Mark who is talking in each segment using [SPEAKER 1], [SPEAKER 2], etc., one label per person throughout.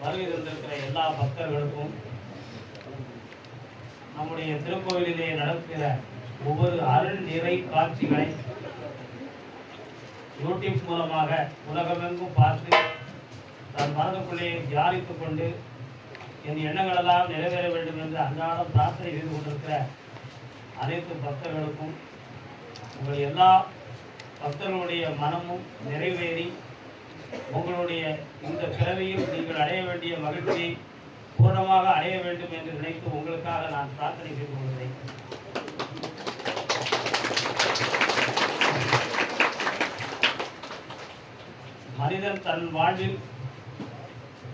[SPEAKER 1] வருகை தந்திருக்கிற எல்லா பக்தர்களுக்கும் நம்முடைய திருக்கோவிலிலே நடக்கிற ஒவ்வொரு அருள் நிறை காட்சிகளை யூடியூப் மூலமாக உலகமெங்கும் பார்த்து தன் மனதுக்குள்ளே தியானித்துக் கொண்டு என் எண்ணங்களெல்லாம் நிறைவேற வேண்டும் என்று அன்றாடம் பிரார்த்தனை செய்து கொண்டிருக்கிற அனைத்து பக்தர்களுக்கும் உங்கள் எல்லா பக்தர்களுடைய மனமும் நிறைவேறி உங்களுடைய இந்த பிறவியில் நீங்கள் அடைய வேண்டிய மகிழ்ச்சியை பூர்ணமாக அடைய வேண்டும் என்று நினைத்து உங்களுக்காக நான் பிரார்த்தனை செய்து கொள்கிறேன். மனிதன் தன் வாழ்வில்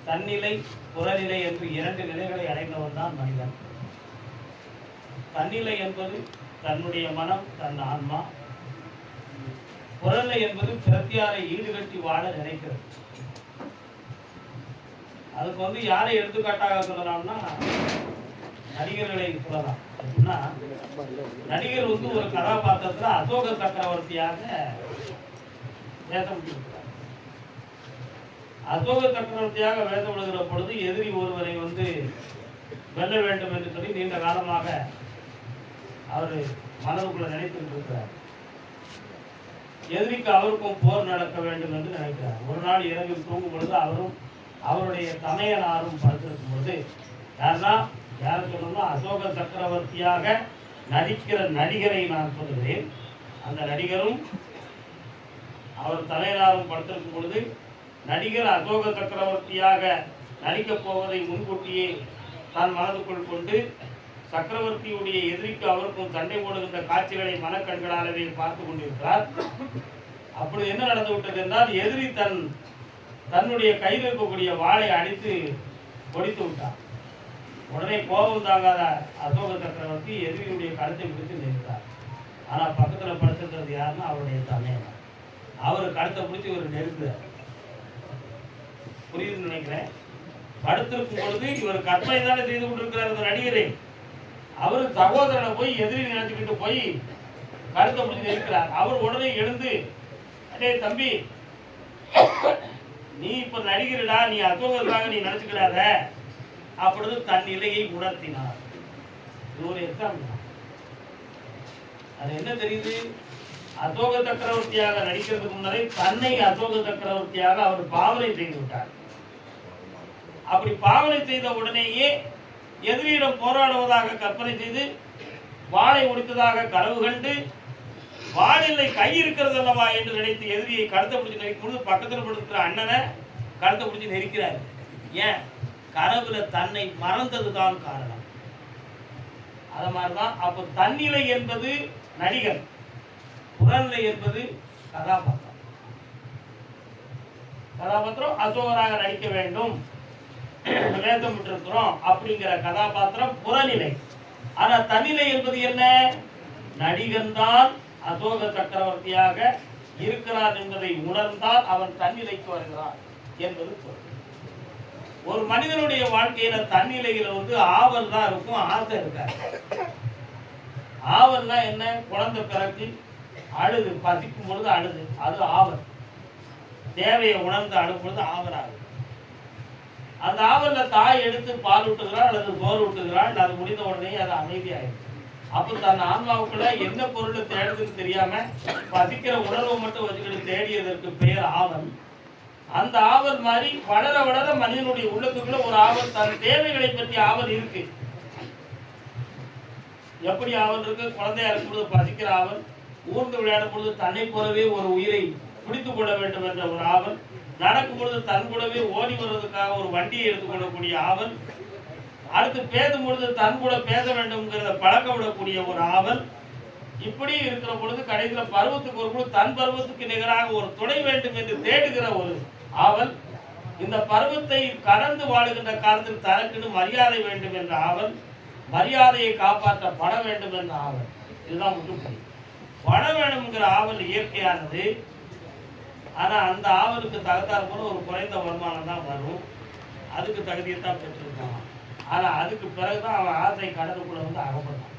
[SPEAKER 1] தன்னிலை புறநிலை என்று இரண்டு நிலைகளை அடைந்தவன் தான் மனிதன். தன்னிலை என்பது தன்னுடைய மனம், தன் ஆன்மா. புறநிலை என்பது பிரத்தியாரை ஈடுகட்டி வாழ நினைக்கிறது. அதுக்கு யாரை எடுத்துக்காட்டாக சொல்லலாம்னா நடிகர்களை சொல்லலாம். அப்படின்னா நடிகர் ஒரு கதாபாத்திரத்தில் அசோக சக்கரவர்த்தியாக வேதம் விடுகிறார். அசோக சக்கரவர்த்தியாக வேதம் விடுகிற பொழுது எதிரி ஒருவரை வெல்ல வேண்டும் என்று சொல்லி நீண்ட காலமாக அவர் மனதுக்குள்ள நினைத்துட்டு இருக்கிறார். எதிரிக்கு அவருக்கும் போர் நடக்க வேண்டும் என்று நினைக்கிறார். ஒரு நாள் இரவில் தூங்கும் பொழுது அவரும் அவருடைய தமையனாரும் படுத்திருக்கும் பொழுது யாரை சொல்லணும், அசோக சக்கரவர்த்தியாக நடிக்கிற நடிகரை நான் சொல்லுகிறேன். அந்த நடிகரும் அவர் தமையனாரும் படுத்திருக்கும் பொழுது நடிகர் அசோக சக்கரவர்த்தியாக நடிக்கப் போவதை முன்கூட்டியே தான் மனதுக்குள் கொண்டு சக்கரவர்த்தியுடைய எதிரிக்கு அவருக்கும் சண்டை போடுகின்ற காட்சிகளை மனக்கண்களாலவே பார்த்து கொண்டிருக்கிறார். அப்படி என்ன நடந்து விட்டது என்றால், எதிரி தன்னுடைய கையில் இருக்கக்கூடிய வாளை அடித்து ஒடித்து விட்டார். உடனே கோபம் தாங்காத அசோக சக்கரவர்த்தி எதிரியுடைய கழுத்தை பிடித்து நிறுத்தார். ஆனால் பக்கத்தில் படுத்துக்கிறது யாருன்னா அவருடைய தமையன். அவர் கழுத்தை பிடிச்சி ஒரு நெருக்குறார். புரியுதுன்னு நினைக்கிறேன். படுத்திருக்கும் பொழுது இவர் கற்பனை தானே செய்து கொண்டிருக்கிறார் அந்த நடிகரை. அவர் சகோதரனை போய் எதிரி நினைச்சுக்கிட்டு போய் கருத்தை முடிஞ்சு இருக்கிறார். அவர் உடனே எழுந்து, அடே தம்பி, நீ இப்ப நடிகரடா, நீ அசோகருக்காக நீ நினைச்சுக்கிறாத அப்பொழுது தன் நிலையை உணர்த்தினார். இது ஒரு எக்ஸாம்பிள். அது என்ன தெரியுது, அசோக சக்கரவர்த்தியாக நடிக்கிறதுக்கு முன்னரே தன்னை அசோக சக்கரவர்த்தியாக அவர் பாவனை செய்து விட்டார். அப்படி பாவனை செய்த உடனேயே எதிரியிடம் போராடுவதாக கற்பனை செய்து வாளை ஒடித்ததாக கனவு கண்டு வாளில்லை கை இருக்கிறது அல்லவா என்று நினைத்து எதிரியை கழுத்தை பிடிச்சி நெரிக்கும் பக்கத்தில் படுத்துக்கிற அண்ணனை கழுத்தை பிடிச்சி நெரிக்கிறார். ஏன்? கனவுல தன்னை மறந்ததுதான் காரணம். அது மாதிரிதான். அப்போ தன்னிலை என்பது நடிகர், புறநிலை என்பது கதாபாத்திரம். கதாபாத்திரம் அசோகராக நடிக்க வேண்டும், வேதம் விட்டிருக்கிறோம் அப்படிங்கிற கதாபாத்திரம் புறநிலை. ஆனா தன்னிலை என்பது என்ன? நடிகன் தான் அசோக சக்கரவர்த்தியாக இருக்கிறார் என்பதை உணர்ந்தால் அவன் தன்னிலைக்கு வருகிறான் என்பது பொருள். ஒரு மனிதனுடைய வாழ்க்கையில தன்னிலையில ஆவல் தான் இருக்கும், ஆசை இருக்காது. ஆவல்னா என்ன? குழந்தை பிறகு அழுது, பசிக்கும் பொழுது அழுது, அது ஆவல். தேவையை உணர்ந்து அழும் பொழுது ஆவல் ஆகுது. அந்த ஆவல்ல தாய் எடுத்து பால் ஊட்டுகிறாள் அல்லது சோறு ஊட்டுகிறாள். அது முடிந்த உடனே அது அமைதியாயிடும். அப்போ தன் ஆன்மாவுக்குள்ள என்ன பொருளை தேடுதுன்னு தெரியாம பசிக்கிற உணர்வை மட்டும் வச்சுக்கிட்டு தேடியதற்கு பெயர் ஆவல். அந்த ஆவல் மாதிரி வளர வளர மனிதனுடைய உள்ளத்துக்குள்ள ஒரு ஆவல், தன் தேவைகளை பற்றி ஆவல் இருக்கு. எப்படி ஆவல் இருக்கு? குழந்தையா இருக்கும் பொழுது பசிக்கிற ஆவல், ஊர்ந்து விளையாடும் பொழுது தன்னை போலவே ஒரு உயிரை பிடித்துக் கொள்ள வேண்டும் என்ற ஒரு ஆவல், நடக்கும் பொழுது தன் கூடவே ஓடி வருவதற்காக ஒரு வண்டியை எடுத்துக்கொள்ளக்கூடிய ஆவல், அடுத்து பேசும் பொழுது தன் கூட பேச வேண்டும்ங்கிறத பழக்க விடக்கூடிய ஒரு ஆவல். இப்படி இருக்கிற பொழுது கடைசியில பருவத்துக்கு ஒரு பொழுது தன் பருவத்துக்கு நிகராக ஒரு துணை வேண்டும் என்று தேடுகிற ஒரு ஆவல். இந்த பருவத்தை கடந்து வாழுகின்ற காலத்தில் தனக்குன்னு மரியாதை வேண்டும் என்ற ஆவல், மரியாதையை காப்பாற்றப்பட வேண்டும் என்ற ஆவல். இதுதான் முற்றுப்புள்ளி. பட வேண்டும்ங்கிற ஆவல் இயற்கையானது. ஆனா அந்த ஆவலுக்கு தகுந்தாற் போல ஒரு குறைந்த வருமானம் தான் வரும். அதுக்கு தகுதியைத்தான் பெற்றிருக்கான். ஆனா அதுக்கு பிறகுதான் அவன் ஆசை கடலுக்குள்ள அகப்பட்டான்.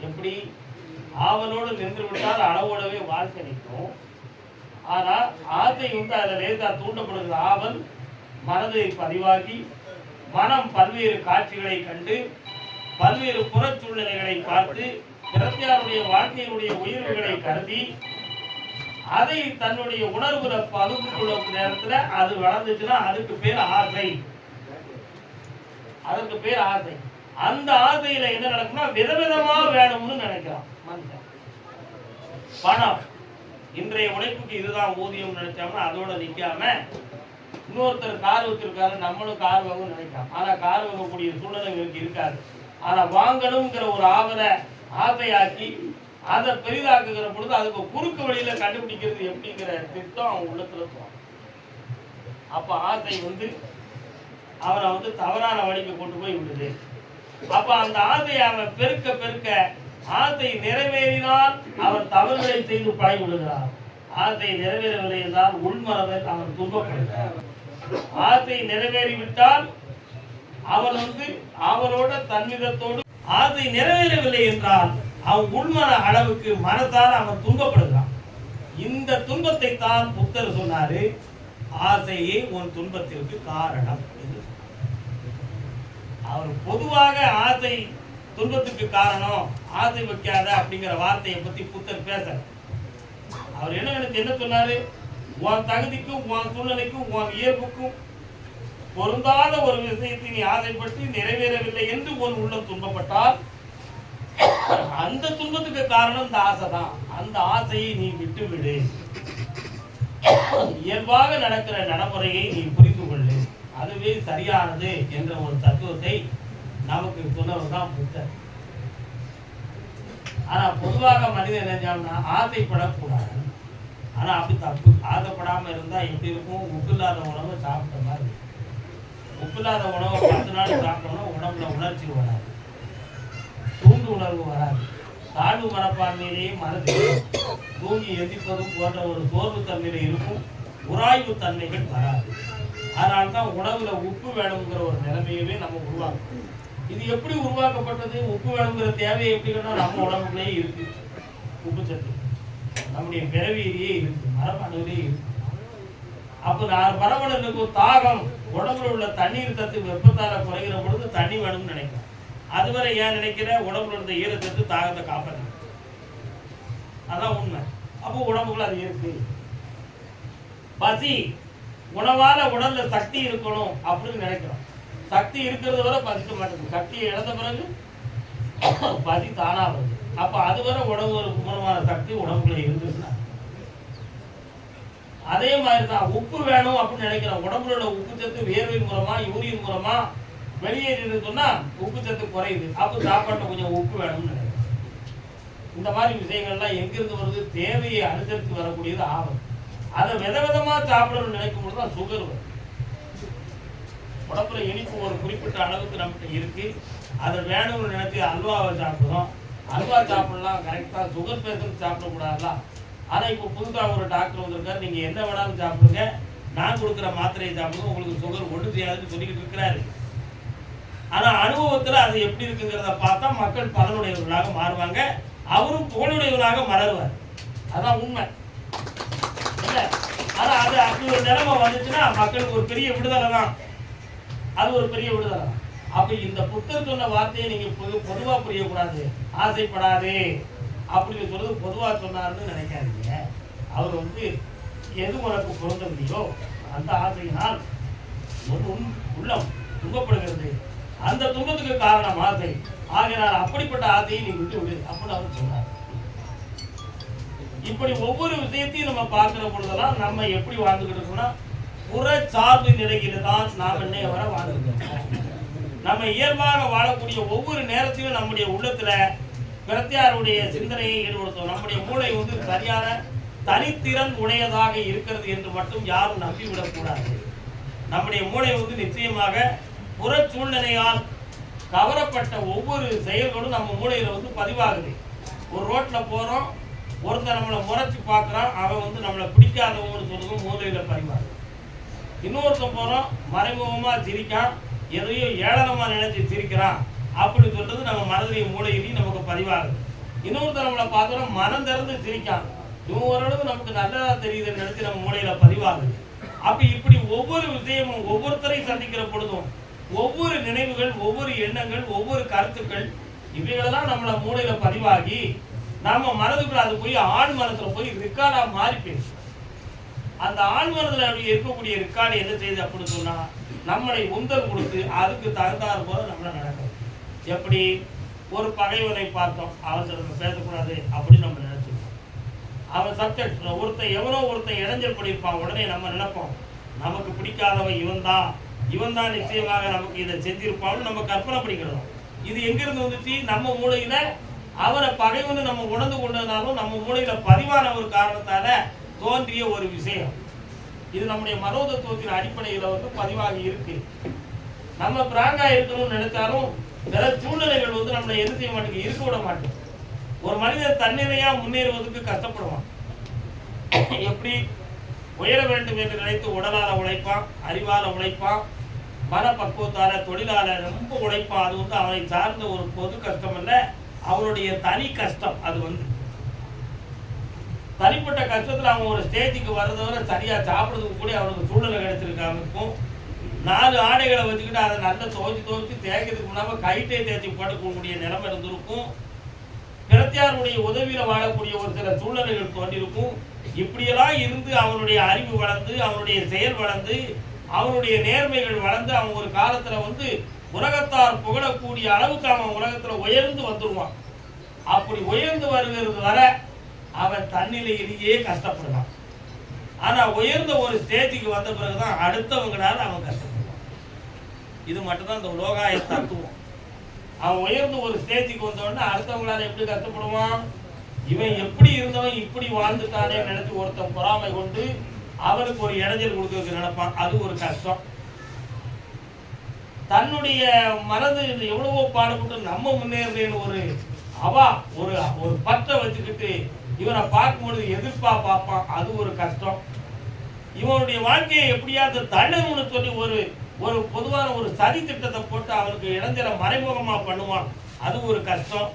[SPEAKER 1] எப்படி? ஆவலோடு நின்று விட்டால் அளவோடவே வாழ்க்கை நிற்கும். ஆனா ஆசை அதுல லேசா தூண்டப்படுகிற ஆவல் மனதை பதிவாகி மனம் பல்வேறு காட்சிகளை கண்டு பல்வேறு புற சூழ்நிலைகளை பார்த்து பிரத்யாருடைய வாழ்க்கையினுடைய உயர்வுகளை கருதி அதை தன்னுடைய உணர்வுல பகிர்ந்து கொள்ளும் நேரத்துல அது வளர்ந்துச்சுன்னா அதுக்கு பேர் ஆசை. அதற்கு பேர் ஆசை. அந்த ஆசையில என்ன நடக்கும்னா விதவிதமா வேணும்னு நினைக்கிறான் மனுஷன். பணம் இன்றைய உழைப்புக்கு இதுதான் ஊதியம் நினைச்சோம்னா அதோட நிக்காம இன்னொருத்தர் கார் வச்சிருக்காரு நம்மளும் கார் வாங்கணும்னு நினைக்கலாம். ஆனா கார் வாங்கக்கூடிய சூழ்நிலை இவருக்கு இருக்காது. ஆனா வாங்கணுங்கிற ஒரு ஆசையாக்கி அதை பெரிதாக்குகிற பொழுது அதுக்கு குறுக்கு வழியில கண்டுபிடிக்கிறது எப்படிங்கிற திட்டம் அவன் உள்ளத்துல தோணும். அப்ப ஆசை அவனை தவறான வழிக்கு கொண்டு போய் விடுது. அப்ப அந்த ஆசையை அவன் பெருக்க பெருக்க ஆசை நிறைவேறினால் அவன் தவறுகளை செய்து பழகி விடுகிறான். ஆசை நிறைவேறவில்லை என்றால் உள்மனதில் அவன் துன்பப்படுகிறான். ஆசை நிறைவேறிவிட்டால் அவன் அவரோட தன்மிதத்தோடு, ஆசை நிறைவேறவில்லை என்றால் அவன் உள்மன அளவுக்கு மனத்தால் அவன் துன்பப்படுகிறான். இந்த துன்பத்தை தான் புத்தர் சொன்னாரு, ஆசையே உன் துன்பத்திற்கு காரணம் என்று. அவர் பொதுவாக ஆசை துன்பத்துக்கு காரணம், ஆசை வைக்காத அப்படிங்கிற வார்த்தையை பத்தி புத்தர் பேசல. அவர் என்ன சொன்னாரு, உன் தகுதிக்கும் உன் சூழ்நிலைக்கும் உன் இயல்புக்கும் பொருந்தாத ஒரு விஷயத்தை நீ ஆசைப்பட்டு நிறைவேறவில்லை என்று உன் உள்ளம் துன்பப்பட்டால் அந்த துன்பத்துக்கு காரணம் இந்த ஆசை தான். அந்த ஆசையை நீ விட்டுவிடு. இயல்பாக நடக்கிற நடைமுறையை நீ புரிந்து கொள்ளு, அதுவே சரியானது என்ற ஒரு தத்துவத்தை நமக்கு சொன்னவர் தான் புத்தர். ஆனா பொதுவாக மனிதன் நினைச்சான்னா ஆசைப்படக்கூடாது. ஆனா அப்படி தப்பு. ஆசைப்படாம இருந்தா எப்படி இருக்கும்? உப்பு இல்லாத உணவை சாப்பிட்ட மாதிரி. உப்பு இல்லாத உணவை 10 நாள் சாப்பிட்டோம்னா உடம்புல உணர்ச்சி வராது, தூண்டு உணர்வு வராது, தாழ்வு மனப்பான்மையிலேயே மனது தூங்கி எந்திப்பதும் போன்ற ஒரு சோர்வு தன்மையில இருக்கும், உராய்வு தன்மைகள் வராது. அதனால்தான் உணவுல உப்பு வேணுங்கிற ஒரு நிலைமையவே நம்ம உருவாக்கும். இது எப்படி உருவாக்கப்பட்டது? உப்பு வேணுங்கிற தேவையை எப்படின்னா நம்ம உடம்புக்குள்ளேயே இருக்கு. உப்பு சத்து நம்முடைய பிறவியிலேயே இருக்கு, மரபணுவிலேயே இருக்கு. அப்ப மரபணுக்கு தாகம், உடம்புல உள்ள தண்ணீர் சத்து வெப்பத்தால குறைகிற பொழுது தண்ணி வேணும்னு நினைக்கிறோம். அதுவரை ஏன் நினைக்கிற? உடம்புல இருந்த ஈரச்சத்து தாகத்தை காப்பாற்று. அதான் உண்மை. அப்போ உடம்புக்குள்ள அது இருக்கு. பசி, உணவால உடல்ல சக்தி இருக்கணும் அப்படின்னு நினைக்கிறோம். சக்தி இருக்கிறது வரை பசிக்க மாட்டேங்குது. சக்தியை இழந்த பிறகு பசி தானா வருது. அப்ப அதுவரை உடம்பு ஒரு மூலமான சக்தி உடம்புக்குள்ள இருந்துச்சுன்னா, அதே மாதிரிதான் உப்பு வேணும் அப்படின்னு நினைக்கிறோம். உடம்புல உள்ள உப்பு சத்து வேர்வை மூலமா யூரின் மூலமா வெளியேறின்னு சொன்னா உப்பு சத்து குறையுது. அப்ப சாப்பாட்டுல கொஞ்சம் உப்பு வேணும்னு நினைக்கிறோம். இந்த மாதிரி விஷயங்கள்லாம் எங்கிருந்து வருது? தேவையை அனுசரித்து வரக்கூடியது ஆகும். அதை விதவிதமா சாப்பிடணும்னு நினைக்கும் போதுதான் சுகர் வரும். உடம்புல இனிப்பு ஒரு குறிப்பிட்ட அளவுக்கு நம்மகிட்ட இருக்கு, அதை வேணும்னு நினைச்சு அல்வாவை சாப்பிடுறோம். அல்வா சாப்பிடலாம், கரெக்டா. சுகர் பேஷண்ட் சாப்பிடக்கூடாதுல. ஆனா இப்போ புதுசாக ஒரு டாக்டர் வந்திருக்காரு, நீங்க என்ன வேணாலும் சாப்பிடுங்க, நான் கொடுக்குற மாத்திரையை சாப்பிடுங்க, உங்களுக்கு சுகர் ஒன்று செய்யாதுன்னு சொல்லிக்கிட்டு இருக்கிறாரு. ஆனா அனுபவத்துல அது எப்படி இருக்குங்கிறத பார்த்தா மக்கள் பலனுடையவர்களாக மாறுவாங்க, அவரும் புகழுடையவராக மலருவார். அதான் உண்மை இல்ல. ஆனா அது அப்படி ஒரு நிலைமை வந்துச்சுன்னா மக்களுக்கு ஒரு பெரிய விடுதலை தான். அது ஒரு பெரிய விடுதலை. அப்ப இந்த புத்தர் சொன்ன வார்த்தையை நீங்க பொதுவா புரியக்கூடாது. ஆசைப்படாதே அப்படின்னு சொல்றது பொதுவா சொன்னாருன்னு நினைக்காதீங்க. அவர் எது உனக்கு பொருந்தவில்லையோ அந்த ஆசையினால் உள்ளம் துன்பப்படுகிறது. அந்த துன்பத்துக்கு காரணம் ஆசை. ஆகையினால் அப்படிப்பட்ட ஆசையை நீ விட்டு விடு அப்படின்னு அவர் சொன்னார். இப்படி ஒவ்வொரு விஷயத்தையும் நம்ம பார்க்கிற பொழுதெல்லாம் நம்ம எப்படி வாழ்ந்துகிட்டு இருக்கோம்னா புற சார்பு நிலையில தான் நாம் என்னைய வர வாழ்ந்துருக்கோம். நம்ம இயல்பாக வாழக்கூடிய ஒவ்வொரு நேரத்திலும் நம்முடைய உள்ளத்துல பிரத்யாருடைய சிந்தனையை ஈடுபடுத்தும். நம்முடைய மூளை சரியான தனித்திறன் உடையதாக இருக்கிறது என்று மட்டும் யாரும் நம்பிவிடக்கூடாது. நம்முடைய மூளை நிச்சயமாக புற சூழ்நிலையால் கவரப்பட்ட ஒவ்வொரு செயல்களும் நம்ம மூளையில பதிவாகுது. ஒரு ரோட்ல போறோம், ஒருத்தர் நம்மளை முறைச்சு பார்க்குறான், அவன் நம்மளை பிடிக்காதவங்கன்னு சொல்லுவோம், மூளையில பதிவாகுது. இன்னொருத்தன் போறோம், மறைமுகமா சிரிக்கான், எதையோ ஏளனமா நினைச்சு சிரிக்கிறான் அப்படின்னு சொல்றது நம்ம மனதிலையும் மூளையிலையும் நமக்கு பதிவாகுது. இன்னொருத்தர் நம்மளை பார்க்குறோம், மனம் திறந்து சிரிக்கான், இவன் ஓரளவு நமக்கு நல்லதா தெரியுதுன்னு நினைச்சு நம்ம மூளையில பதிவாகுது. அப்ப இப்படி ஒவ்வொரு விஷயமும் ஒவ்வொருத்தரை சந்திக்கிற பொழுதும் ஒவ்வொரு நினைவுகள், ஒவ்வொரு எண்ணங்கள், ஒவ்வொரு கருத்துக்கள் இவைகளெல்லாம் நம்மள மூளையில பதிவாகி நம்ம மனதுக்குள்ள அது போய் ஆழ் மனத்துல போய் ரெக்கார்டா மாறி போயிடுச்சு. அந்த ஆழ் மனதுல அப்படி இருக்கக்கூடிய ரெக்கார்டு என்ன செய்யுது அப்படின்னு சொன்னா நம்மளை உந்தல் கொடுத்து அதுக்கு தகுந்தாறு போல நம்மள நடக்கும். எப்படி ஒரு பகைவனை பார்த்தோம், அவன் பேசக்கூடாது அப்படின்னு நம்ம நினைச்சிருக்கோம். அவன் சப்ஜெக்ட் ஒருத்தன் எவனோ ஒருத்தன் இடைஞ்சல் பண்ணியிருப்பான், உடனே நம்ம நினைப்போம் நமக்கு பிடிக்காதவன் இவன் தான் நிச்சயமாக நமக்கு இதை செஞ்சிருப்பான்னு நம்ம கற்பனை பண்ணிக்கிறோம். இது எங்கிருந்து வந்துச்சு? நம்ம மூளையில அவனை பகைவனு நம்ம உணர்ந்து கொண்டதுனாலும் நம்ம மூளையில பதிவான ஒரு காரணத்தால தோன்றிய ஒரு விஷயம். இது நம்முடைய மனோதத்துவத்தின் அடிப்படையில பதிவாகி இருக்கு. நம்ம பிராங்கா இருக்கணும்னு நினைச்சாலும் சில சூழ்நிலைகள் நம்மளை எது செய்ய மாட்டேங்குது, இருக்க விட மாட்டேங்குது. ஒரு மனிதன் தன்னிலையா முன்னேறுவதற்கு கஷ்டப்படுவான். எப்படி உயர வேண்டும் என்று நினைத்து உடலால உழைப்பான், அறிவால உழைப்பான், மனப்பக்குவத்தால தொழிலால ரொம்ப உழைப்பான். அது அவனை சார்ந்த ஒரு பொது கஷ்டம் அல்ல, அவனுடைய தனி கஷ்டம். அது தனிப்பட்ட கஷ்டத்துல அவன் ஒரு ஸ்டேஜுக்கு வர்றதோட சரியா சாப்பிடுறதுக்கு கூட அவனுக்கு சூழ்நிலை கிடைச்சிருக்காம இருக்கும். 4 ஆடைகளை வச்சுக்கிட்டு அதை நல்லா துவைச்சு தேய்க்கிறதுக்கு முன்னாம கைட்டே தேய்ச்சி போட்டுக்கக்கூடிய நிலைமை இருந்திருக்கும். பிரத்தியாருடைய உதவியில வாழக்கூடிய ஒரு சில சூழ்நிலைகள் தோன்றிருக்கும். இப்படியெல்லாம் இருந்து அவனுடைய அறிவு வளர்ந்து, அவனுடைய செயல் வளர்ந்து, அவனுடைய நேர்மைகள் வளர்ந்து, அவன் ஒரு காலத்துல உலகத்தார் புகழக்கூடிய அளவுக்கு அவன் உலகத்துல உயர்ந்து வந்துருவான். அப்படி உயர்ந்து வருகிறது வர அவன் தன்னிலையிலேயே கஷ்டப்படுவான். ஆனா உயர்ந்த ஒரு ஸ்டேஜுக்கு வந்த பிறகுதான் அடுத்தவங்களால அவன் கஷ்டப்படுவான். இது மட்டும்தான் இந்த லோகாய தத்துவம். அவன் உயர்ந்து ஒரு ஸ்டேஜுக்கு வந்தோடனே அடுத்தவங்களால எப்படி கஷ்டப்படுவான்? இவன் எப்படி இருந்தவன் இப்படி வாழ்ந்துட்டானே நினைச்சு ஒருத்தன் பொறாமை கொண்டு அவனுக்கு ஒரு இடைஞ்சல் கொடுக்கறதுக்கு நினைப்பான். அது ஒரு கஷ்டம். தன்னுடைய மனது எவ்வளவோ பாடுபட்டு நம்ம முன்னேறேன்னு ஒரு பற்ற வச்சுக்கிட்டு இவனை பார்க்கும்பொழுது எதிர்ப்பா பார்ப்பான். அது ஒரு கஷ்டம். இவனுடைய வாழ்க்கையை எப்படியாவது தள்ளணும்னு சொல்லி ஒரு பொதுவான ஒரு சதி திட்டத்தை போட்டு அவனுக்கு இடைஞ்சல மறைமுகமா பண்ணுவான். அது ஒரு கஷ்டம்.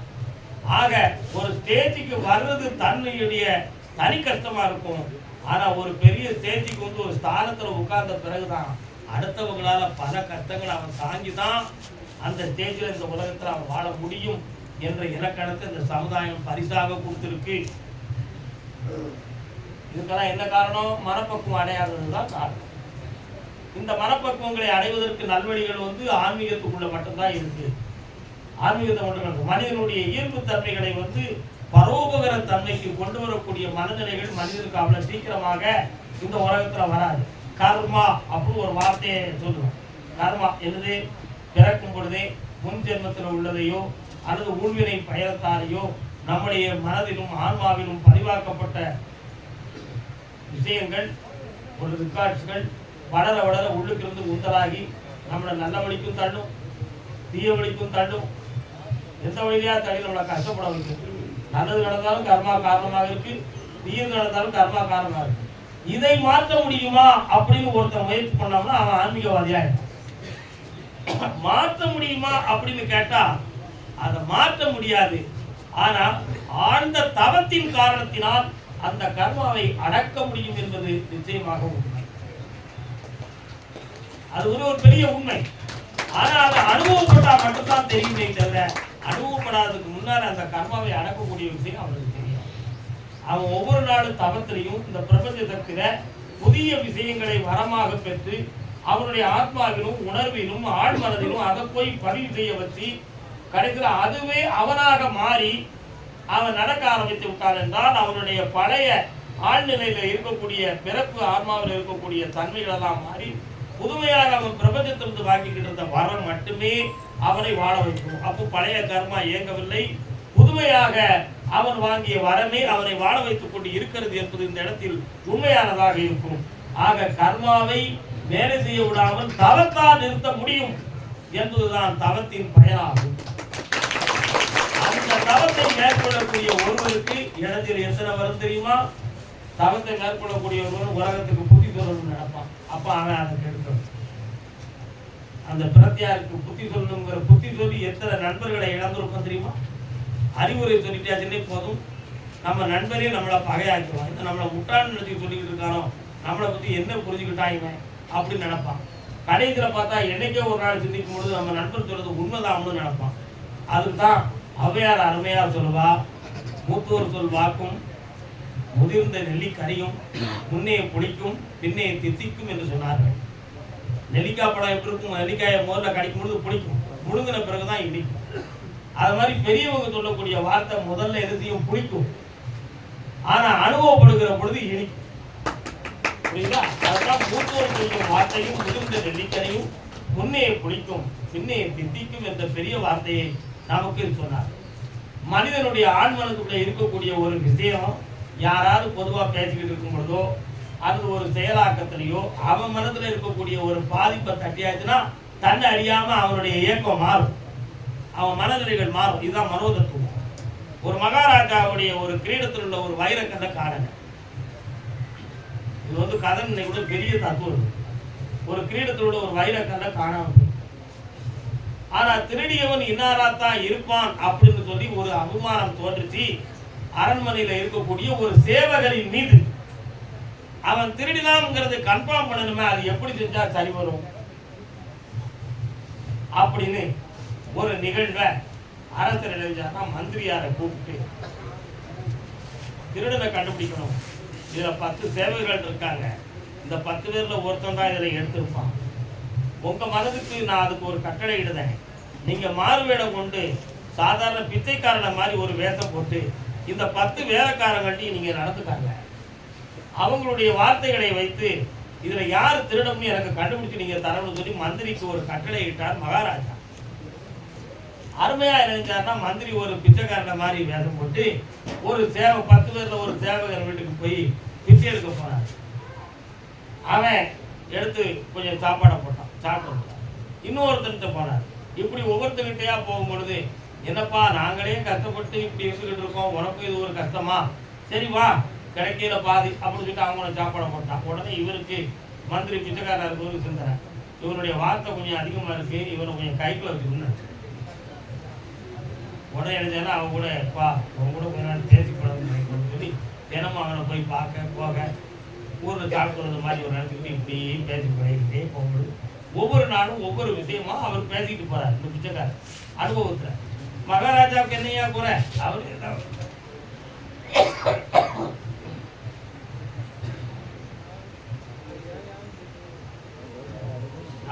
[SPEAKER 1] ஆக ஒரு ஸ்டேஜுக்கு வர்றது தன்னுடைய தனி கஷ்டமா இருக்கும். ஆனா ஒரு பெரிய ஸ்டேஜுக்கு ஒரு ஸ்தானத்துல உட்கார்ந்த பிறகுதான் அடுத்தவங்களால பல கஷ்டங்களை அவன் தாங்கிதான் அந்த ஸ்டேஜில் இந்த உலகத்துல அவன் வாழ முடியும் என்ற இலக்கணத்தை இந்த சமுதாயம் பரிசாக கொடுத்திருக்கு. இதுக்கெல்லாம் என்ன காரணம்? மனப்பக்குவம் அடையாததுதான் காரணம். இந்த மனப்பக்குவங்களை அடைவதற்கு நல்வழிகள் ஆன்மீகத்துக்குள்ள மட்டும்தான் இருக்கு. ஆன்மீகத்தை மட்டும் மனிதனுடைய இயல்பு தன்மைகளை பரோபகர தன்மைக்கு கொண்டு வரக்கூடிய மனநிலைகள் மனிதனுக்கு அவ்வளவு சீக்கிரமாக இந்த உலகத்துல வராது. கர்மா அப்படின்னு ஒரு வார்த்தையை சொல்லுவோம். கர்மா என்னது? பிறக்கும் பொழுதே முன் ஜென்மத்தில் உள்ளதையோ அல்லது ஊழ்வினை பயணத்தாலேயோ நம்முடைய மனதிலும் ஆன்மாவிலும் பதிவாக்கப்பட்ட விஷயங்கள், ஒரு ரெக்கார்ட்ஸ்கள் வளர வளர உள்ளுக்கிருந்து உந்தலாகி நம்மளை நல்ல வழிக்கும் தள்ளும், தீய வழிக்கும் தள்ளும். எந்த வழியா தள்ளி நம்மளை கஷ்டப்பட வைக்கும். நல்லது நடந்தாலும் கர்மா காரணமாக இருக்கு, தீயது நடந்தாலும் கர்மா காரணமாக இருக்கு. இதை மாற்ற முடியுமா அப்படின்னு ஒருத்தர் முயற்சி பண்ணோம்னா அவன் ஆன்மீகவாதியா மாற்ற முடியுமா அப்படின்னு கேட்டா அதை மாற்ற முடியாது. ஆனா ஆழ்ந்த தவத்தின் காரணத்தினால் அந்த கர்மாவை அடக்க முடியும் என்பது நிச்சயமாக உண்மை. அது ஒரு பெரிய உண்மை. ஆனா அதை அனுபவப்பட்டா மட்டும்தான் தெரியுமே தவிர அனுபவப்படாததுக்கு முன்னால அந்த கர்மாவை அடக்கக்கூடிய விஷயம் அவனுக்கு தெரியும். அவன் ஒவ்வொரு நாளும் தவத்திலையும் இந்த பிரபஞ்சத்திற்கிற புதிய விஷயங்களை வரமாக பெற்று அவனுடைய ஆத்மாவிலும் உணர்விலும் ஆழ்மனதிலும் அதை போய் பதிவு செய்ய வச்சு கடைசியில் அதுவே அவனாக மாறி அவன் நடக்க ஆரம்பித்து விட்டான் என்றால் அவனுடைய பழைய ஆழ்நிலையில இருக்கக்கூடிய பிறப்பு ஆன்மாவில் இருக்கக்கூடிய தன்மைகள் எல்லாம் மாறி புதுமையாக அவன் பிரபஞ்சத்திலிருந்து வாங்கிக்கிட்டு இருந்த வரம் மட்டுமே அவனை வாழ வைக்கும். அப்போ பழைய கர்மா இயங்கவில்லை, புதுமையாக அவன் வாங்கிய வரமே அவனை வாழ வைத்துக் கொண்டு இருக்கிறது என்பது இந்த இடத்தில் உண்மையானதாக இருக்கும். ஆக கர்மாவை வேலை செய்ய விடாமல் தவத்தால் நிறுத்த முடியும் என்பதுதான் தவத்தின் பயனாகும். அந்த தவத்தை மேற்கொள்ளக்கூடிய ஒருவருக்கு இடத்தில் எத்தனை வரும் தெரியுமா? தவத்தை மேற்கொள்ளக்கூடிய ஒருவன் உலகத்துக்கு புத்தி சொல்லணும்னு நினைப்பான். அப்ப அவன் அதை கெடுக்கணும். அந்த பிரத்தியாருக்கு புத்தி சொல்லணுங்கிற புத்தி சொல்லி எத்தனை நண்பர்களை இழந்திருக்கும் தெரியுமா? அறிவுரை சொல்லிட்டாச்சுன்னே போதும் நம்ம நண்பரே நம்மளை பகையாக்குவான். இந்த நம்மளை முட்டான்னு நினைச்சு சொல்லிக்கிட்டு இருக்கானோ, நம்மளை பத்தி என்ன புரிஞ்சுக்கிட்டாங்க அப்படின்னு நினைப்பான். கடைசியில பார்த்தா என்னைக்கே ஒரு நாள் சிந்திக்கும் பொழுது நம்ம நண்பர் சொல்றது உண்மைதான்னு நினைப்பான். அதுதான் ஔவையார் அருமையா சொல்லுவா, மூத்தோர் சொல் வாக்கும் முதிர்ந்த நெல்லிக்கனியும் முன்னே புளிக்கும் பின்னே தித்திக்கும் என்று சொன்னார்கள். நெல்லிக்காய் பழம் எப்படி இருக்கும்? நெல்லிக்காயை முதல்ல கடிக்கும் பொழுது புளிக்கும், முழுங்கின பிறகுதான் இனிக்கும். அது மாதிரி பெரியவங்க சொல்லக்கூடிய வார்த்தை முதல்ல எதுத்தையும் புளிக்கும், ஆனா அனுபவப்படுகிற பொழுது இனிக்கும். புரியுதா? அதுதான் மூத்தோர் சொல்லும் வார்த்தையும் முதிர்ந்த நெல்லிக்கனியும் முன்னே புளிக்கும் பின்னே தித்திக்கும் என்ற பெரிய வார்த்தையை நமக்கு சொன்னார். மனிதனுடைய ஆண்மனத்துக்குள்ள இருக்கக்கூடிய ஒரு விஷயம் யாராவது பொதுவா பேசிக்கிட்டு இருக்கும் பொழுதோ அது ஒரு செயலாக்கத்திலேயோ அவன் மனதுல இருக்கக்கூடிய ஒரு பாதிப்பை தட்டியாச்சுன்னா தன்னை அறியாம அவனுடைய இயக்கம் மாறும், அவன் மனநிலைகள் மாறும். இதுதான் மனோதத்துவம். ஒரு மகாராஜாவுடைய ஒரு கிரீடத்தில் உள்ள ஒரு வைரக்கல்லை காணுங்க. இது வந்து கதனை விட பெரிய தத்துவம். ஒரு கிரீடத்தோட ஒரு வைரக்கல்லை காணாம, ஆனா திருடியவன் இன்னாராத்தான் இருப்பான் அப்படின்னு சொல்லி ஒரு அபிமானம் தோன்றுச்சு அரண்மனையில இருக்கக்கூடிய ஒரு சேவகரின் மீது. அவன் திருடினாம்ங்கிறது கன்ஃபார்ம் பண்ணணுமே, அது எப்படி செஞ்சா சரி வரும் அப்படின்னு ஒரு நிகழ்வை அரசர் எழுதினா மந்திரியாரை கூப்பிட்டு திருடனை கண்டுபிடிக்கணும். இதுல 10 சேவகர்கள் இருக்காங்க, இந்த 10 பேர்ல ஒருத்தன் தான் இதுல எடுத்திருப்பான். உங்க மனதுக்கு நான் அதுக்கு ஒரு கட்டளை இடுதேன். நீங்க மாறுவேடம் கொண்டு சாதாரண பிச்சைக்காரனை மாதிரி ஒரு வேஷம் போட்டு இந்த 10 வேலைக்காரங்கள்ட்டையும் நீங்க நடந்துக்காங்க. அவங்களுடைய வார்த்தைகளை வைத்து இதுல யார் திருடம்னு எனக்கு கண்டுபிடிச்சு நீங்க தரணும்னு சொல்லி மந்திரிக்கு ஒரு கட்டளை இட்டார் மகாராஜா. அருமையா நினைச்சாருன்னா மந்திரி ஒரு பிச்சைக்காரனை மாதிரி வேஷம் போட்டு ஒரு 10 பேர்ல ஒரு சேவகர் வீட்டுக்கு போய் பிச்சை எடுக்க போனார். அவன் எடுத்து கொஞ்சம் சாப்பாடை போட்டான், சாப்பிட்டு இன்னொருத்தன்கிட்ட போனார். இப்படி ஒவ்வொருத்தங்கிட்டையா போகும் பொழுது, என்னப்பா நாங்களே கஷ்டப்பட்டு இப்படி இருந்துகிட்டு இருக்கோம், உனக்கும் இது ஒரு கஷ்டமா, சரி வா கிடைக்கல பாதி அப்படின்னு சொல்லிட்டு அவங்கள சாப்பாடை போட்டான். உடனே இவருக்கு மந்திரி பிச்சைக்காரா இருக்கவருக்கு சிந்தனை, இவனுடைய வார்த்தை கொஞ்சம் அதிகமா இருக்கு, இவனை கொஞ்சம் கைக்குள்ள வச்சுக்கணும். உடனே எழுதினா அவன் கூட பா அவன் கூட கொஞ்ச நாள் பேசி பழகணும்னு சொல்லி தினமும் அவனை போய் பார்க்க போக ஊரில் சாப்பிடுறது மாதிரி ஒரு இடத்துக்கிட்டு இப்படி பேசி பழகிட்டே போகும்போது ஒவ்வொரு நாளும் ஒவ்வொரு விஷயமா அவர் பேசிக்கிட்டு போறார். இந்த பிச்சைக்காரர் அனுபவத்துல மகாராஜாவுக்கு என்னையா குறை, அவரு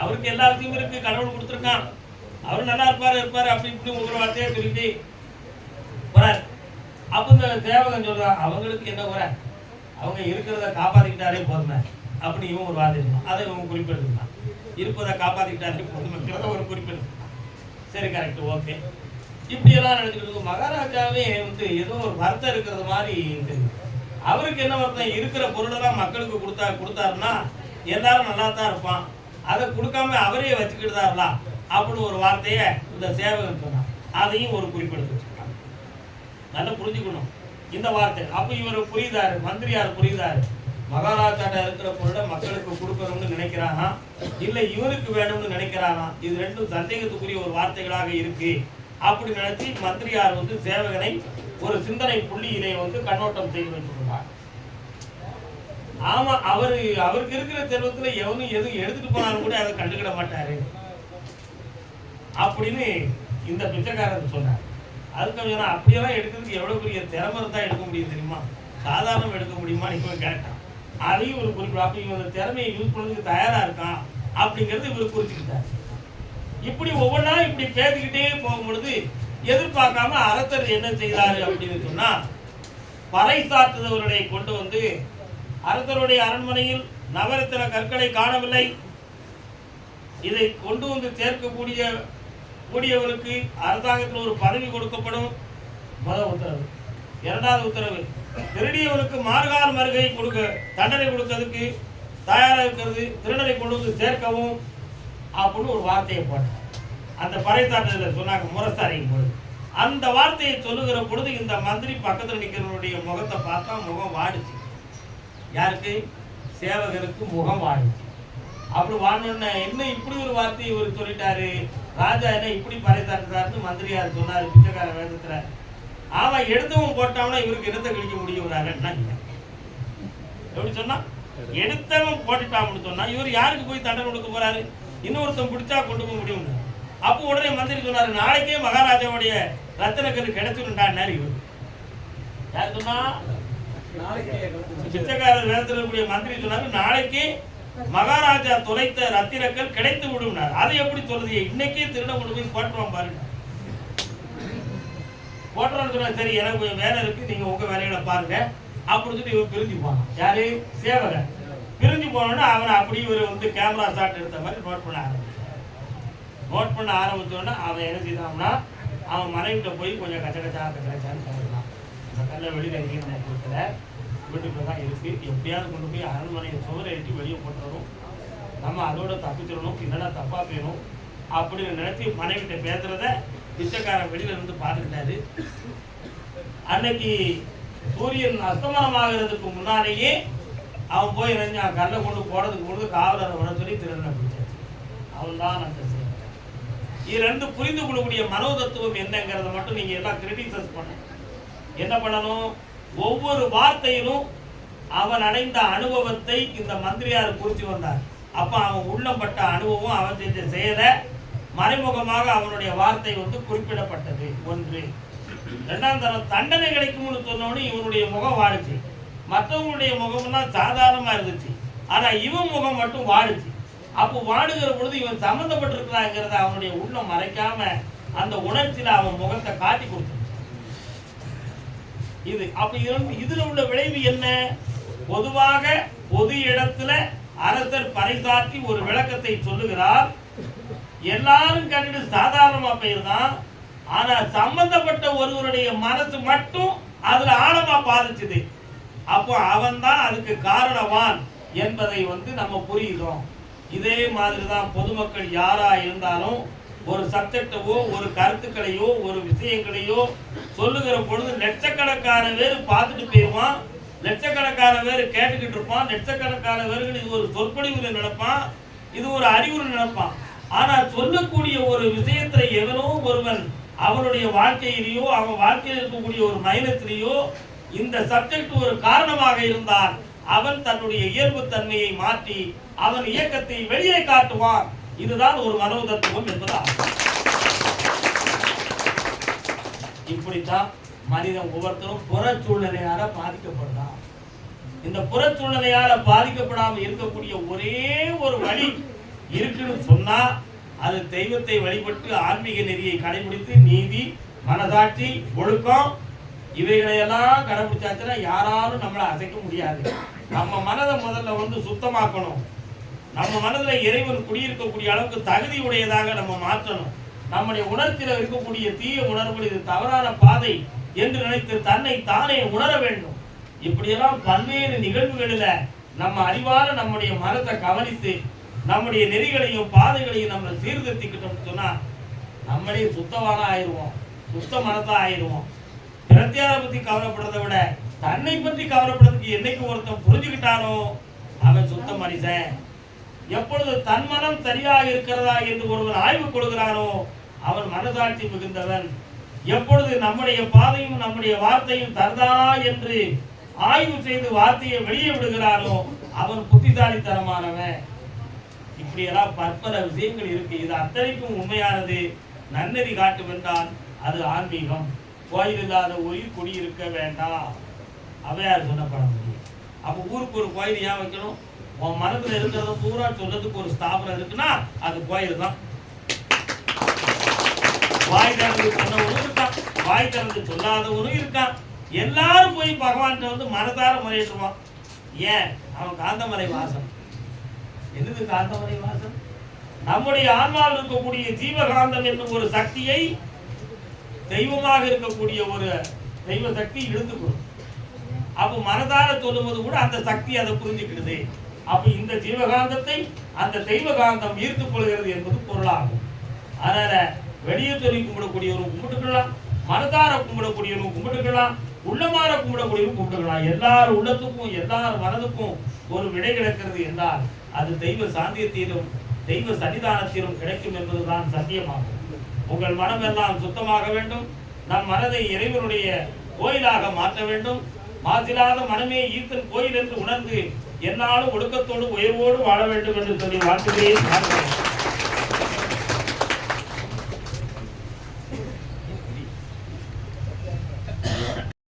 [SPEAKER 1] அவருக்கு எல்லா விஷயமும் இருக்கு, கடவுள் கொடுத்துருக்கான், அவரு நல்லா இருப்பாரு அப்படி இப்படி ஒவ்வொரு வார்த்தையா சொல்லிட்டு போறார். அப்ப இந்த சேவகன் சொல்றான், அவங்களுக்கு என்ன குறை, அவங்க இருக்கிறத காப்பாத்திக்கிட்டாரே போதுமே அப்படி இவன் ஒரு வார்த்தை இருந்தான். அதை இவன் குறிப்பிட்டிருந்தான், இருப்பதை காப்பாத்திக்கிட்டாரே போதுமே ஒரு குறிப்பிட்டு. சரி கரெக்ட் ஓகே. இப்படி எல்லாம் நினைச்சுட்டு மகாராஜாவே வந்து ஏதோ ஒரு வருத்தம் இருக்கிறது மாதிரி தெரியுது. அவருக்கு என்ன வருத்தம், இருக்கிற பொருளெல்லாம் மக்களுக்கு கொடுத்தாருன்னா எல்லாரும் நல்லா தான் இருப்பான், அதை கொடுக்காம அவரே வச்சுக்கிட்டுதாருல அப்படின்னு ஒரு வார்த்தையை இந்த சேவகன் சொன்னான். அதையும் ஒரு குறிப்பிட்டு வச்சுருக்காங்க. நல்லா புரிஞ்சுக்கணும் இந்த வார்த்தை. அப்ப இவர் புரியுதாரு, மந்திரியார் புரியுதாரு, மகாராஜாட்ட இருக்கிற பொருளை மக்களுக்கு கொடுக்கணும்னு நினைக்கிறானா இல்ல இவருக்கு வேணும்னு நினைக்கிறானா, இது ரெண்டும் சந்தேகத்துக்குரிய ஒரு வார்த்தைகளாக இருக்கு அப்படி நினைச்சு மந்திரியார் வந்து சேவகனை ஒரு சிந்தனை புள்ளியிலே வந்து கண்ணோட்டம் செய்து வைத்துள்ளார். ஆமா அவருக்கு இருக்கிற செல்வத்துல எவனும் எதுவும் எடுத்துட்டு போனாலும் கூட அதை கண்டுக்கிட மாட்டாரு அப்படின்னு இந்த பிச்சைக்காரர் சொன்னார். அதுக்கு அப்படியெல்லாம் எடுக்கிறதுக்கு எவ்வளவு பெரிய திறமை இருந்தா எடுக்க முடியும் தெரியுமா, சாதாரணம் எடுக்க முடியுமா நீங்க கேட்டான். அதையும் ஒரு குறிப்பிட, அப்ப இவங்க திறமையை யூஸ் பண்ணதுக்கு தயாரா இருக்கான் அப்படிங்கிறது இவர் குறிச்சுக்கிட்டார். இப்படி ஒவ்வொன்றா இப்படி பேசிக்கிட்டே போகும் பொழுது எதிர்பார்க்காம அரசர் என்ன செய்தாரு அப்படின்னு சொன்னா, பறைசாற்றுதவர்களை கொண்டு வந்து அரசருடைய அரண்மனையில் நவரத்தின கற்களை காணவில்லை, இதை கொண்டு வந்து கூடியவருக்கு அரசாங்கத்தில் ஒரு பதவி கொடுக்கப்படும் முதல் உத்தரவு. இரண்டாவது உத்தரவு, திருடியவனுக்கு மார்கால் மருகை தண்டனை கொடுக்கிறதுக்கு தயாராக இருக்கிறது, திருடனை கொண்டு வந்து சேர்க்கவும் அப்படின்னு ஒரு வார்த்தையை போட்டார். அந்த பறைசாற்றுதல் சொன்னாங்க முரசறையும் பொழுது அந்த வார்த்தையை சொல்லுகிற பொழுது இந்த மந்திரி பக்கத்தில் நிற்கிறவனுடைய முகத்தை பார்த்தா முகம் வாடிச்சு. யாருக்கு? சேவகருக்கு முகம் வாடிச்சு. அப்படி வாடின என்ன இப்படி ஒரு வார்த்தையை இவர் சொல்லிட்டாரு, ராஜா என்ன இப்படி பறைசாற்றுறாருன்னு மந்திரியார் சொன்னாரு பிச்சைக்கார வேதத்துல. அவன் எடுத்தவன் போட்டாங்கன்னா இவருக்கு இடத்தை கழிக்க முடியும் எப்படி சொன்னா எடுத்தவன் போட்டுட்டான்னு சொன்னா இவர் யாருக்கு போய் தண்டனை கொடுக்க போறாரு? இன்னொருத்தன் பிடிச்சா கொண்டு போக முடியும். அப்போ உடனே மந்திரி சொன்னாரு, நாளைக்கே மகாராஜாவுடைய ரத்தினக்கரு கிடைச்சிருந்தாரு. இவர் யார் சொன்னா? பிச்சைக்காரர் வேதத்தில் இருக்கக்கூடிய மந்திரி சொன்னாரு, நாளைக்கு மகாராஜா துளைத்த ரத்தினக்கல் கிடைத்து விடுனார். அதை எப்படி சொல்லுது? இன்னைக்கே திருட கொண்டு போய் போட்டுருவான் பாருங்க. போட்டுறான்னு சொன்னா, சரி எனக்கு கொஞ்சம் வேலை இருக்கு, நீங்க உங்க வேலைகளை பாருங்க அப்படின்னு சொல்லி இவன் பிரிஞ்சு போனான். யாரு? சேவகன். பிரிஞ்சு போனோன்னா அவனை அப்படி இவர் வந்து கேமரா ஷாட் எடுத்த மாதிரி நோட் பண்ண ஆரம்பிச்சோன்னா அவன் என்ன செய்தான்னா, அவன் மனைவிட்ட போய் கொஞ்சம் கச்சகச்சான்னு சொல்லிடலாம். அந்த கல்லை வெளியில் எங்கேயும் கொடுக்கல, வீட்டுக்குள்ள தான் இருக்கு. எப்படியாவது கொண்டு போய் அரண்மனையை சுவரை எட்டி வெளியே போட்டுறணும், நம்ம அதோட தப்பிச்சிடணும், இல்லைன்னா தப்பா போயிடும் அப்படின்னு நினைச்சு மனைவிட்ட பேசுறத பிச்சைக்காரன் வெளியில இருந்து பார்த்துக்கிட்டாரு. அன்னைக்கு சூரியன் அஸ்தமனமாகிறதுக்கு முன்னாலேயே அவன் போய் நினைஞ்சான், கல்லை கொண்டு போறதுக்கு பொழுது காவலரை வர சொல்லி திருடனை பிடிச்சாச்சு. அவன் தான் அந்த செயல். இது ரெண்டு புரிந்து கொள்ளக்கூடிய மனோதத்துவம் என்னங்கிறத மட்டும் நீங்க எல்லாம் கிரிட்டிசைஸ் பண்ண என்ன பண்ணணும்? ஒவ்வொரு வார்த்தையிலும் அவன் அடைந்த அனுபவத்தை இந்த மந்திரியார் குறித்து வந்தார். அப்ப அவன் உள்ளம்பட்ட அனுபவம், அவன் செஞ்ச செயலை மறைமுகமாக அவனுடைய வார்த்தை வந்து குறிப்பிடப்பட்டது. ஒன்று. இரண்டாம் தரம் தண்டனை கிடைக்கும்னு சொன்னோன்னு இவனுடைய முகம் வாடுச்சு. மற்றவங்களுடைய முகம்லாம் சாதாரணமா இருந்துச்சு, ஆனா இவன் முகம் மட்டும் வாடுச்சு. அப்போ வாடுகிற பொழுது இவன் சம்பந்தப்பட்டிருக்கிறாங்கிறத அவனுடைய உள்ளம் மறைக்காம அந்த உணர்ச்சியில அவன் முகத்தை காட்டி கொடுத்து. இது அப்ப இதுல உள்ள விளைவு என்ன? பொதுவாக பொது இடத்துல அரசர் பறைசாற்றி ஒரு விளக்கத்தை சொல்லுகிறார். எல்லாரும் கண்டு சாதாரணமா பெயர்தான், ஆனா சம்பந்தப்பட்ட ஒருவருடைய மனசு மட்டும் அதுல ஆழமா பாதிச்சுது. அப்போ அவன் தான் அதுக்கு காரணவான் என்பதை வந்து நம்ம புரியுறோம். இதே மாதிரிதான் பொதுமக்கள் யாரா இருந்தாலும் ஒரு சப்ஜெக்டவோ ஒரு கருத்துக்களையோ ஒரு விஷயங்களையோ சொல்லுகிற பொழுது லட்சக்கணக்கான பேர் பார்த்துட்டு போயிடுவான், லட்சக்கணக்கான பேர் கேட்டுக்கிட்டு இருப்பான், லட்சக்கணக்கான பேர்கள் இது ஒரு சொற்பொழிவுல நினைப்பான், இது ஒரு அறிவுரை நினைப்பான். ஆனா சொல்லக்கூடிய ஒரு விஷயத்துல எவனோ ஒருவன் அவனுடைய வாழ்க்கையிலேயோ அவன் வாழ்க்கையில் இருக்கக்கூடிய ஒரு மைனத்திலேயோ இந்த சப்ஜெக்ட் ஒரு காரணமாக இருந்தால் அவன் தன்னுடைய இயல்பு தன்மையை மாற்றி அவன் இயக்கத்தை வெளியே காட்டுவான். இதுதான் ஒரு மனோதத்துவம் என்பதாகும். இப்படித்தான் மனிதன் ஒவ்வொருத்தரும் புற சூழ்நிலையால பாதிக்கப்படுறான். இந்த புற சூழ்நிலையால பாதிக்கப்படாம இருக்கக்கூடிய ஒரே ஒரு வழி இருக்குன்னு சொன்னா அது தெய்வத்தை வழிபட்டு ஆன்மீக நெறியை கடைபிடித்து நீதி, மனசாட்சி, ஒழுக்கம் இவைகளையெல்லாம் கடைபிடிச்சாச்சுன்னா யாராலும் நம்மளை அசைக்க முடியாது. நம்ம மனதை முதல்ல வந்து சுத்தமாக்கணும். நம்ம மனதில் இறைவன் குடியிருக்கக்கூடிய அளவுக்கு தகுதி உடையதாக நம்ம மாற்றணும். நம்முடைய உணர்ச்சியில் இருக்கக்கூடிய தீய உணர்வுகள் இது தவறான பாதை என்று நினைத்து தன்னை தானே உணர வேண்டும். இப்படியெல்லாம் பல்வேறு நிகழ்வுகளில் நம்ம அறிவான நம்முடைய மனத்தை கவனித்து நம்முடைய நெறிகளையும் பாதைகளையும் நம்ம சீர்திருத்திக்கிட்டோம்னு சொன்னா நம்மளே சுத்தமான ஆயிடுவோம், சுத்த மனத்தா ஆயிடுவோம். பிரத்யாரை பத்தி கவலைப்படுறதை விட தன்னை பற்றி கவலைப்படுறதுக்கு என்னைக்கு ஒருத்தன் புரிஞ்சுக்கிட்டானோ அவன் சுத்த மனிதன். எப்பொழுது தன் மனம் சரியாக இருக்கிறதா என்று ஒருவன் ஆய்வு கொள்கிறானோ அவன் மனசாட்சி மிகுந்தவன். எப்பொழுது நம்முடைய பாதையும் நம்முடைய வார்த்தையும் தருதானா என்று ஆய்வு செய்து வார்த்தையை வெளியே விடுகிறானோ அவன் புத்திசாலித்தனமானவன். இப்படியெல்லாம் பற்பல விஷயங்கள் இருக்கு. இது அத்தனைக்கும் உண்மையானது நன்னெறி காட்டும் என்றால் அது ஆன்மீகம். கோயில் இல்லாத ஊரில் குடியிருக்க வேண்டாம், அவையார் சொன்ன பழமொழி. அப்போ ஊருக்கு ஒரு கோயில் ஏன் வைக்கணும்? உன் மனத்துல இருக்கிறத பூரா சொல்றதுக்கு ஒரு ஸ்தாபனம் இருக்குன்னா அது கோயில் தான். வாய் திறந்து சொன்னவனும் இருக்கான், வாய் திறந்து சொல்லாதவனும் இருக்கான். எல்லாரும் போய் பகவான்கிட்ட வந்து மனதார முறையிடுவான். ஏன்? அவன் காந்தமலை வாசம். என்னது காந்தமலை வாசம்? நம்முடைய ஆன்மாவில் இருக்கக்கூடிய ஜீவகாந்தம் என்னும் ஒரு சக்தியை தெய்வமாக இருக்கக்கூடிய ஒரு தெய்வ சக்தி இழுத்துக்கணும். அப்ப மனதார சொல்லும் போது கூட அந்த சக்தி அதை புரிஞ்சுக்கிடுது. அப்ப இந்த ஜீவகாந்தத்தை அந்த தெய்வகாந்தம் ஈர்த்துக் கொள்கிறது என்பது பொருளாகும். அதனால வெளியே சொல்லி கும்பிடக்கூடியவரும் கும்பிட்டுக்கலாம், மனதார கும்பிடக்கூடியவரும் கும்பிட்டுக்கலாம், உள்ளமாற கும்பிடக்கூடியவரும் கும்பிட்டுக்கலாம். எல்லார் உள்ளத்துக்கும் எல்லார் மனதுக்கும் ஒரு விடை கிடக்கிறது என்றால் அது தெய்வ சாந்தியத்திலும் தெய்வ சன்னிதானத்திலும் கிடைக்கும் என்பதுதான் சத்தியமாகும். உங்கள் மனம் எல்லாம் சுத்தமாக வேண்டும். நம் மனதை இறைவனுடைய கோயிலாக மாற்ற வேண்டும். மாசிலாத மனமே ஈர்த்தன் கோயில் என்று உணர்ந்து என்னாலும் ஒடுக்கத்தோடு உயர்வோடு வாழ வேண்டும் என்று சொல்லி வாழ்த்துகிறேன்.